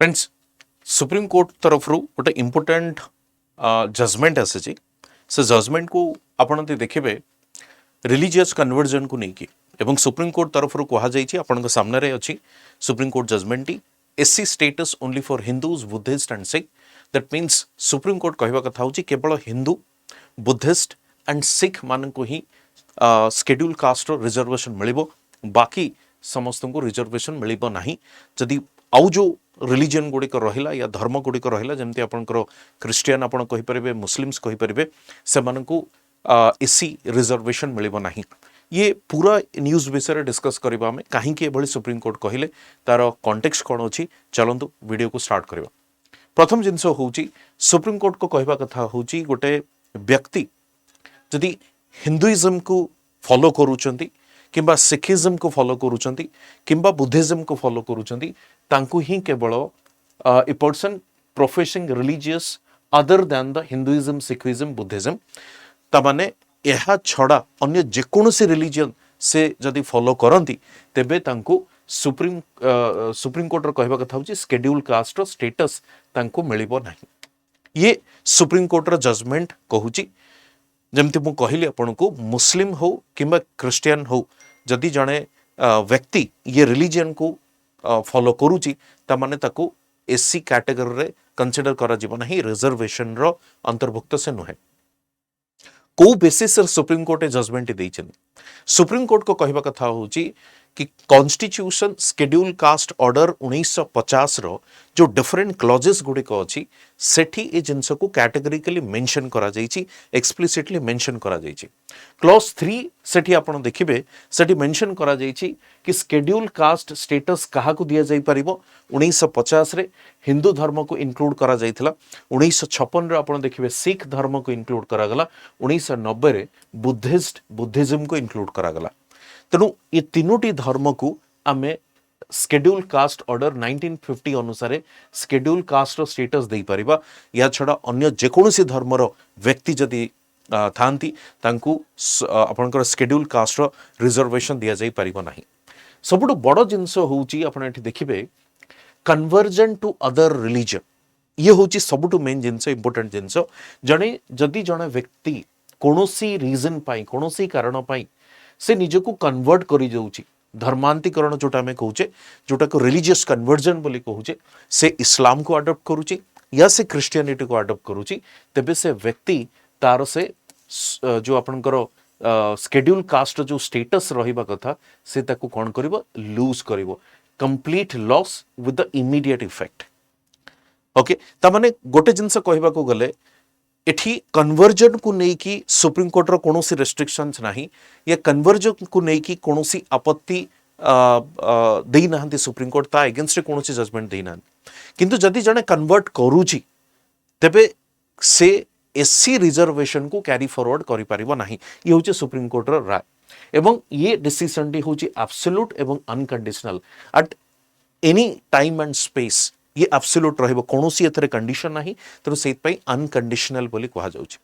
Friends supreme court तरफ गोटे important judgement आसी से जजमेंट को आपण देखिए रिलीजियस कन्वर्जन को लेकिन एवं सुप्रीम कोर्ट तरफ कहुई आपण सामने अच्छी सुप्रीम कोर्ट जजमेंट टी SC status only for Hindus Buddhist and Sikh that means supreme court कहवा कथा होची केवल हिंदू बुद्धिस्ट एंड सिख मान को ही शेड्यूल कास्ट रिजर्वेशन मिलिबो बाकी समस्त को रिजर्वेशन मिलिबो नहीं जदि आउ जो रिलीजन गुड़िक रहा या धर्म गुड़िक रहा जमती आपंकर क्रिश्चियन आप कहींपर मुस्लिम्स कहींपर से एससी रिजर्वेशन मिलिबो नहीं। ये पूरा न्यूज विषय डिस्कस करबा में कहीं सुप्रीम कोर्ट कहले तार कॉन्टेक्स्ट कौन अच्छी चलतु वीडियो को स्टार्ट करबा। प्रथम जिनस हूँ सुप्रीम कोर्ट को कहवा कथा हूँ गोटे व्यक्ति जदि हिंदुइज्म को फॉलो करूचंती किंबा सिखिज्म को फॉलो करूचंती किंबा बुद्धिज्म को फॉलो करूचंती तांकु ही केवल a person professing religious other than the Hinduism Sikhism Buddhism तामाने यह छड़ा अन्य जेकोसी रिलीजन से जदि फॉलो करती तेबे तांकु सुप्रीम कोर्ट कहवा कथा होची शेड्यूल कास्ट स्टेटस तांकु मिलिबो नहीं। ये सुप्रीम कोर्ट रो जजमेंट कहूची जमती मु कहली आपन को मुस्लिम हो किंबा क्रिश्चियन हो जदि जड़े व्यक्ति ये रिलीजन को फॉलो करूची तामाने ताको एससी कैटेगरी रे कंसीडर करा जीव नहीं रिजर्वेशन रो अंतर्भुक्त से नुहे। को बेसिस सुप्रीम कोर्ट जजमेंट देइछन सुप्रीम कोर्ट को कहवा कथा होची कि कॉन्स्टिट्यूशन शेड्यूल कास्ट ऑर्डर 1950 रो जो डिफरेंट क्लॉजेस गुड़िक अच्छी सेठी ए जिनस को कैटेगोरिकली मेंशन करा जाइछि एक्सप्लिसिटली मेंशन करा जाइछि। क्लॉज 3 सेठी आपण देखिबे सेठी मेंशन करा जाइछि कि शेड्यूल कास्ट स्टेटस काहा को दिया जाई परिबो 1950 रे हिंदू धर्म को इंक्लूड करा जाइथिला 1956 रे आपण देखिबे सिख धर्म को इंक्लूड करा गला 1990 रे बुद्धिज्म को इंक्लूड करा गला। तेणु ये तीनोटी धर्म को आमे शेड्यूल कास्ट ऑर्डर 1950 अनुसार शेड्यूल कास्ट स्टेटस दे परिबा या छड़ा अन्य जेकोसी धर्मर व्यक्ति जदि थांती तांकु आपनकर शेड्यूल कास्ट रिजर्वेशन दिया जाई परिबा नहीं। सबुठु बड़ जिनस होउची आपण एठी देखिबे कन्वर्जन टू अदर रिलीजन ये होउची सबुठु मेन जिनस इंपोर्टेंट जिनस जने जदि जने व्यक्ति कोनोसी रीजन पाई कोनोसी कारण पाई से निजको कन्वर्ट करी जाउची धर्मांतरीकरण जोटा में कहूचे जोटा को रिलीजियस कन्वर्जन बोली कहूचे से इस्लाम को अडॉप्ट करूची या से क्रिश्चियनिटी को अडॉप्ट करूची तेबे से व्यक्ति तार से जो आपनकर शेड्यूल कास्ट जो स्टेटस रहिबा कथा से ताको कोन करिवो लूज करिवो complete loss with the immediate effect. Okay ता माने गोटे जिंस कहबा को गले एठी कन्वर्जन को लेकिन सुप्रीम कोर्ट रो कोनोसी रेस्ट्रिक्शंस नहीं या कन्वर्जन को लेकिन कोनोसी आपत्ति देई नाहंती सुप्रीम कोर्ट ता अगेंस्ट कोनोसी जजमेंट देई नाहंती किंतु जदि जने कन्वर्ट करूची तेबे से एससी रिजर्वेशन को कैरी फॉरवर्ड करि परिबो नहीं ये होचे सुप्रीम कोर्ट रो राय एवं ये डिसीजन टी होची एब्सोल्यूट एवं unconditional at any time and space ये एब्सोल्यूट रहइबो कोनोसी एथरे कंडीशन नाही तेणु सेत पई अनकंडीशनल बोली कहा जाउची।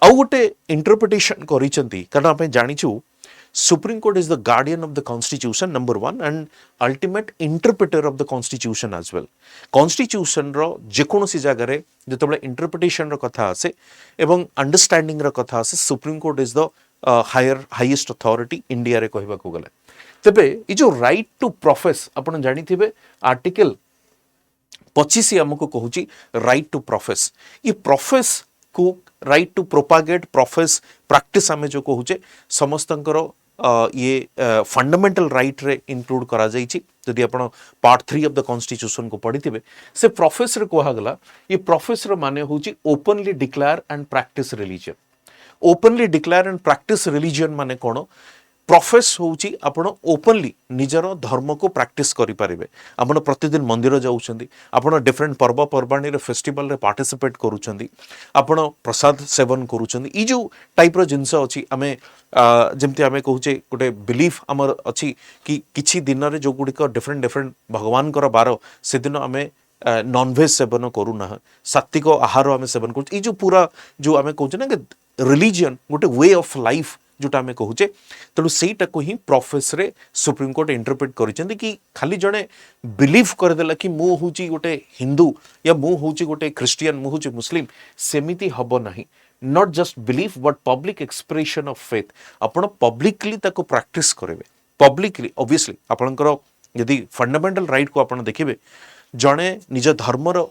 आउ गोटे इंटरप्रिटेशन करिसंती कारण आपण जानिछु Supreme Court is the guardian of the constitution number 1 and ultimate interpreter of the constitution as well. Constitution रो जेकोसी जगह रे जतबे इंटरप्रिटेशन रो कथा आसे एवं अंडरस्टैंडिंग रो कथा आसे supreme Court is the highest authority India रे कहबा को गले तबे ई जो राइट टू प्रोफेस आपण जानिथिबे आर्टिकल 25 आमको कहूँ राइट टू प्रोफेस ये प्रोफेस को right to propagate profess practice आमे जो कहूचे समस्तंकर ये फंडामेंटल राइट रे इंक्लूड करा जाइछि। जदि आपण पार्ट 3 ऑफ द कॉन्स्टिट्यूशन को पढ़िथिबे से प्रोफेस रे कहा गला ये प्रोफेस रो माने होची openly declare and practice religion. Openly declare and practice religion माने कोन प्रोफेस होउची आपण ओपनली निजर धर्म को प्रैक्टिस करि परिबे आपण प्रतिदिन मंदिर जाउछंदी आपण डिफरेंट पर्व पर्बाणी रे फेस्टिवल रे पार्टिसिपेट करूछंदी आपण प्रसाद सेवन करूछंदी ई जो टाइप रो जिंस अछि आमे जेमति आमे कहूचे गोटे बिलीफ हमर अछि कि किछि दिन रे जो गुडी को डिफरेंट भगवान कर बार से दिन आमे नॉन वेज सेवन करू ना सात्विक आहार आमे सेवन करू ई जो पूरा जो आमे कहूचे ना कि रिलीजन गोटे वे ऑफ लाइफ जोटा आम कहूचे तेणु सेटा को ही प्रोफेस रे सुप्रीम कोर्ट इंटरप्रेट करिसेंती कि खाली जणे बिलीव करदेला कि मु होची गोटे हिंदू या मु होची गोटे क्रिश्चियन मु होची मुस्लिम सेमिति हबो नाही not just believe but public expression of faith आपण पब्लिकली ताको प्रैक्टिस करेंगे पब्लिकली ऑब्वियसली आपणकर यदि फंडामेंटल राइट को आपण देखिबे जणे निज धर्मर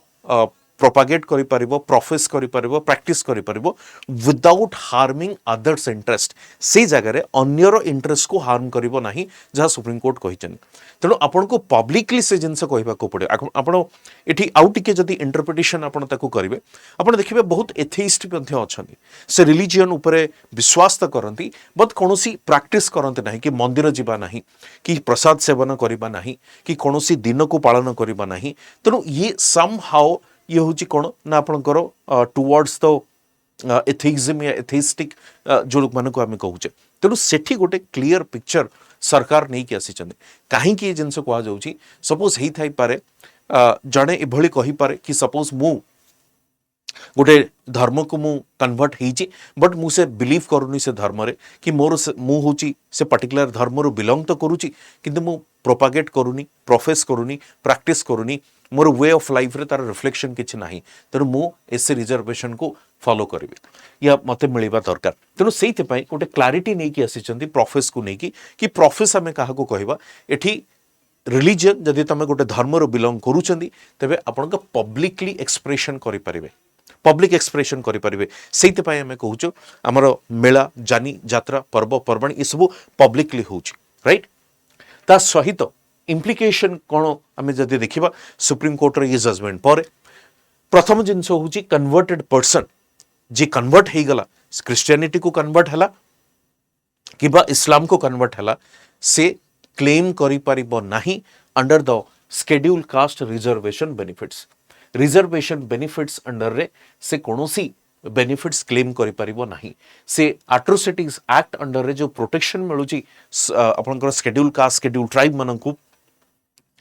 प्रोपागेट करि परिबो प्रोफेस करि परिबो प्रैक्टिस करि परिबो विदाउट हार्मिंग अदर्स इंटरेस्ट से जगह रे अन्यर इंटरेस्ट को हार्म करिबो नाही जहा सुप्रीम कोर्ट कहिचन तेणु आपण को पब्लिकली से जिनस कहबा को पड़े आपण एठी आउ टिके जदी इंटरप्रिटेशन आपण ताको करिवे आपण देखिबे बहुत एथेइस्ट मध्ये अछंती से रिलीजियन उपरे विश्वास त करंती बट कोनोसी प्रैक्टिस करंती नाही कि मंदिर जिबा नाही कि प्रसाद सेवन करिबा नाही कि कोनोसी दिन को पालन करिबा नाही तेणु ये सम हाउ ये हूँ कौन ना आपणकर टुवर्ड्स द एथिज्म या एथिस्टिक जो लोक मानक आम कहूचे तेणु सेठी गोटे क्लीयर पिक्चर सरकार नहीं कि आसी कहीं ये जिनस कहुच्छी सपोज हो थाई पारे जड़े एभली कही पारे कि सपोज मु गोटे धर्म को मु कन्वर्ट होइछि बट मु से बिलीव करूनी से धर्म रे कि मोर मु होची से पर्टिकुलर धर्म रो बिलोंग तो करूची किंतु मु प्रोपागेट करूनी प्रोफेस करूनी प्रैक्टिस करूनी मोर वे ऑफ लाइफ रे तार रिफ्लेक्शन किछि नाही तेणु मु एससी रिजर्वेशन को फॉलो करिवे या मते मिलिबा दरकार तेणु सेइते पई गोटे क्लैरिटी नै कि आसीचंती प्रोफेस को नै कि प्रोफेस हमें काहा को कहबा एठी रिलीजियन जदि तमे गोटे धर्म रो बिलोंग करूचंदी तबे आपन पब्लिकली एक्सप्रेशन करि परिबे पब्लिक एक्सप्रेशन करि परिबे सेइते पई हमें कहूचो हमर मेला जानी यात्रा पर्व पर्वणी ये सब पब्लिकली होची राइट ता सहित इम्प्लिकेशन कौन आम जदि देखा सुप्रीम कोर्ट ये जजमेंट पर प्रथम जिनस हूँ कन्वर्टेड पर्सन जी कन्वर्ट हो गला क्रिश्चियनिटी को कन्वर्ट है कि इस्लाम को कन्वर्ट है से क्लेम करि परिबो नाही under the schedule caste reservation benefits under रे से कोनोसी बेनिफिट्स क्लेम करि परिबो नाही से एट्रोसिटीज एक्ट अंडर रे जो प्रोटेक्शन मिलुची आपनकर शेड्यूल कास्ट शेड्यूल ट्राइब मानकू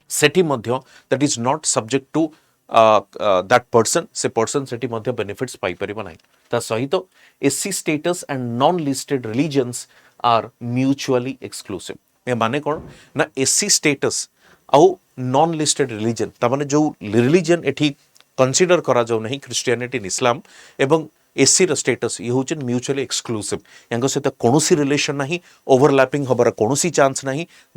सेठी मध्य that is not subject to that person से पर्सन सेठी मध्य बेनिफिट्स पाई परिबो नाही ता सहित SC status and non listed religions are mutually exclusive ये माने कौन ना एससी स्टेटस आउ नॉन लिस्टेड रिलीजन ता माने जो रिलीजन एठी कंसीडर करा जाउ नहीं क्रिश्चियनिटी इस्लाम एवं एससी रो स्टेटस ये हूँ म्यूचुअली एक्सक्लूसिव या सहित कौन रिलेशन ना ओवरलैपिंग हबार कौन चांस ना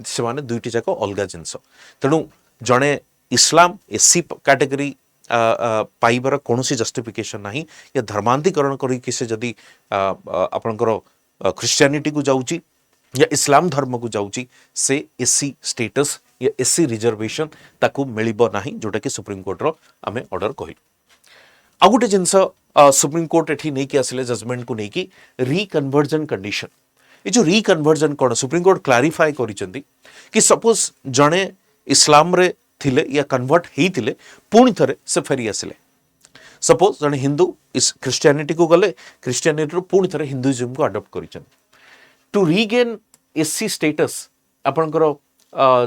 से माने दुईटी जाक अलग जिनस तेणु जड़े इस्लाम एससी कैटेगरी पाइबार कौन जस्टिफिकेशन ना या धर्मांतरीकरण करके से जदि आपणकर क्रिश्चियनिटी को जाऊँगी या इस्लाम धर्म को जाऊँगी से एससी स्टेटस या एससी रिजर्वेशन ताकू मिलिबो नाही जोटा कि सुप्रीम कोर्ट रो आमे ऑर्डर कहिलु आ गोटे जिनस सुप्रीम कोर्ट एठी नहीं कि आसिले जजमेंट को नहीं कि रिकन्वर्जन कंडीशन ये जो रिकन्वर्जन कौन सुप्रीम कोर्ट क्लारिफाई करिसेंती कि सपोज जणे इस्लाम रे थिले या कन्वर्ट ही थिले पुणी थरे से फेरी आसिले सपोज जणे हिंदू इस क्रिश्चियनिटी को गले क्रिश्चियनिटी रो पुणी थरे हिंदुइज्म को अडॉप्ट करिसेंती टू रीगेन एससी स्टेटस आपनकर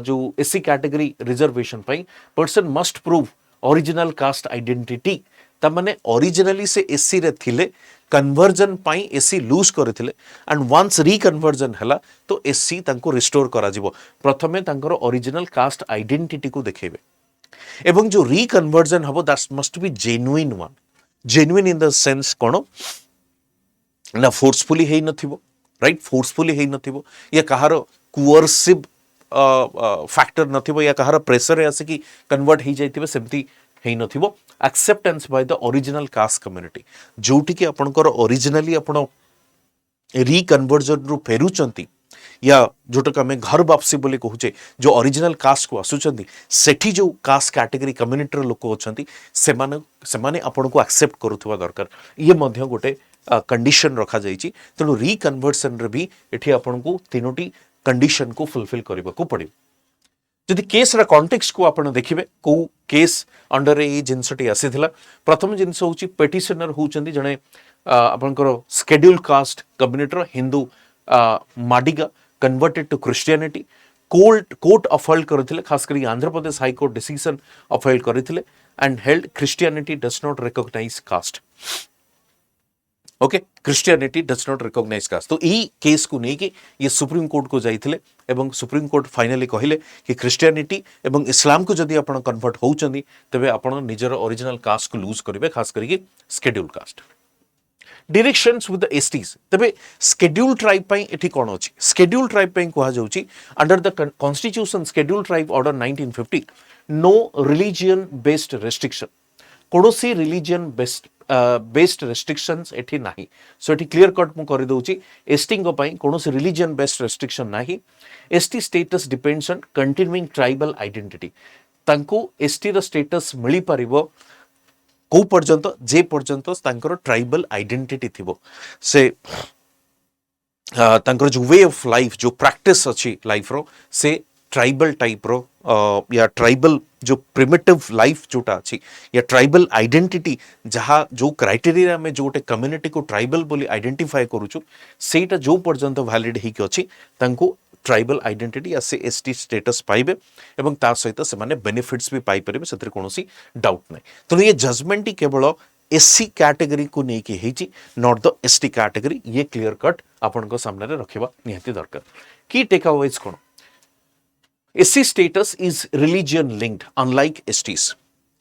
जो एससी कैटेगरी रिजर्वेशन पाई person must prove original caste identity तमाने ओरिजिनली से एससी रे थिले कन्वर्जन पाई एससी लूज करथिले एंड वंस रिकन्वर्जन हला तो एससी तांको रिस्टोर करा जिवो प्रथमे तांकर ओरिजिनल कास्ट आइडेंटिटी को देखेबे एवं जो रिकन्वर्जन हबो that must be genuine one genuine in the sense कोन ना फोर्सफुली हेई नथिबो राइट फोर्सफुली हेई नथिबो या कहार कोअर्सिव फैक्टर नथिबो या कहार प्रेशर आसे कि कन्वर्ट हो जाइतिबे सेमती हेई नथिबो acceptance by the original caste community जोटी कि आपनकर ओरिजिनली आपण रिकन्वर्जन रु फेरुचंती या जोटा आम घर वापसी बोली कहूचे जो ओरिजिनल कास्ट को आसुचंती सेठी जो कास्ट कैटेगरी कम्युनिटी लोक अछंती सेमाने आपण को एक्सेप्ट करुथुवा दरकार ये मध्य गोटे कंडीशन रखा जाइछि तेणु रिकन्वर्सन रे भी एठी आपण को तीनोटी कंडीशन को फुलफिल करबा को पड़े जदि केस रा कॉन्टेक्स्ट को आपण देखिबे को केस अंडर ए जिनसटी आसीथिला प्रथम जिनस होची पेटिशनर होचंदी जणे आपनकर schedule caste community Hindu Madiga converted to Christianity court upheld करथिले खास करी Andhra Pradesh high court decision upheld करथिले and held Christianity does not recognise caste okay Christianity does not recognise caste तो यही केस को लेकिन ये सुप्रीम कोर्ट को जाइए एवं सुप्रीम कोर्ट फाइनाली कहले कि क्रिश्चियनिटी एवं इस्लाम को जदि आप कन्वर्ट होउचंदी तेबे आपण निजर ओरिजिनल कास्ट को लूज करेंगे खास करके schedule caste directions with the STs तेबे शेड्यूल ट्राइब पई एठी कोन अछि शेड्यूल ट्राइब पई कहा जाउची under the constitution schedule tribe order 1950 no religion based restriction कोनोसी रिलीजियन बेस्ड रेस्ट्रिक्शंस एठी नाही सो एठी क्लियर कट मु कर दउची एसटी को पई कोनोसी रिलीजियन बेस्ड रेस्ट्रिक्शन नाही ST status depends on continuing tribal identity तांको एसटी रो स्टेटस मिली परिबो को पर्यंत जे पर्यंत तांकर ट्राइबल आइडेंटिटी थिबो से तांकर जो वे ऑफ लाइफ जो प्रैक्टिस अच्छी लाइफ रो से ट्राइबल टाइप रो या ट्राइबल जो प्रिमिटिव लाइफ जोटा अच्छी या ट्राइबल आइडेंटिटी जहाँ जो क्राइटेरिया में जो गोटे कम्युनिटी को ट्राइबल बोली आइडेंटिफाई करूछु सेटा जो पर्यंत वैलिड ही अच्छी तांको ट्राइबल आइडेंटिटी या से एसटी स्टेटस पाइबे एवं ता सहित से माने बेनिफिट्स भी पाई परिबे सेतिर कोनोसी डाउट नै तो ये जजमेंट ही केवल एससी कैटेगरी को नेकी हेची नॉट द एसटी कैटेगरी ये क्लियर कट आपन को सामने रे रखिबा निहाती दरकार की टेक अवेज कोन SC status is religion linked unlike STs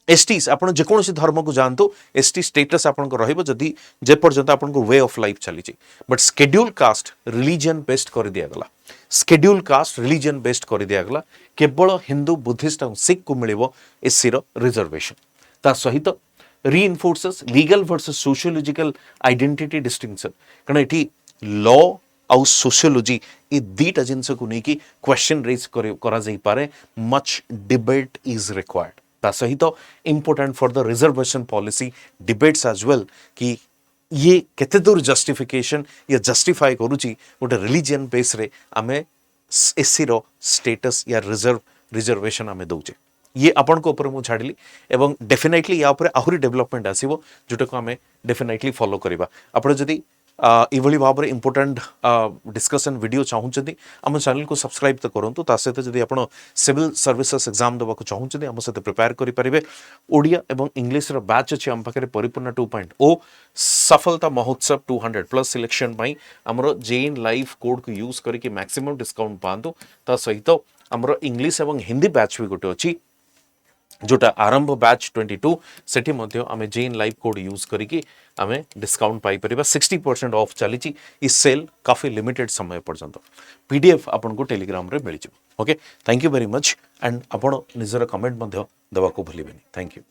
STs आपण जे कोनोसी धर्म को जानतो एसटी स्टेटस आपण को रहइबो जदी जे पर्यंत आपण को वे ऑफ लाइफ चली छि but schedule caste religion based कर दिया गला शेड्यूल कास्ट रिलीजियन बेस्ड कर दिया गला केवल हिंदू बुद्धिस्ट और सिख को मिलिबो एससी रो रिजर्वेशन ता सहित reinforces legal versus sociological identity distinction कारण एठी लॉ आउ सोशियोलॉजी ये दीटा जिनस को नहीं कि क्वेश्चन रेज करा जाई पारे मच डिबेट इज रिक्वायर्ड ता सहित important for the reservation policy debates as well कि ये केते दूर जस्टिफिकेशन या जस्टिफाई करूची गोटे रिलीजियन बेस रे आमे एससी रो स्टेटस या रिजर्वेशन आमे दउचे ये आपण को ऊपर मु छाड़ली एवं डेफिनेटली या ऊपर आहुरी डेवलपमेंट आसीबो जोटा को आमे डेफिनेटली फॉलो करिबा आपण जदी इभली भाव में इंपोर्टेंट डिस्कशन वीडियो चाहूँगी आम चैनल को सब्सक्राइब तो करूँ ता सहित जब आप सिविल सर्विसेस एग्जाम देवा चाहूँगी आम सहित प्रिपेयर करेंगे ओडिया एवं इंग्लिश बैच अच्छी आम पाखे परिपूर्ण 2.0 सफलता महोत्सव 200+ सिलेक्शन आमर जेइन लाइफ कोड को यूज करके मैक्सिमम डिस्काउंट पातु ता सहित आमर इंग्लिश एवं हिंदी बैच भी गोटे अच्छी जोटा आरंभ बैच 22 सेठी मध्य आमे जेइन लाइव कोड यूज करिकी आमे डिस्काउंट पाई परिबा 60% ऑफ चली इस सेल काफी लिमिटेड समय पर्यंत पीडीएफ आपन को टेलीग्राम रे मिल okay thank you very much and आपण निजर कमेंट मध्य दवा को भूलिबेनी थैंक यू।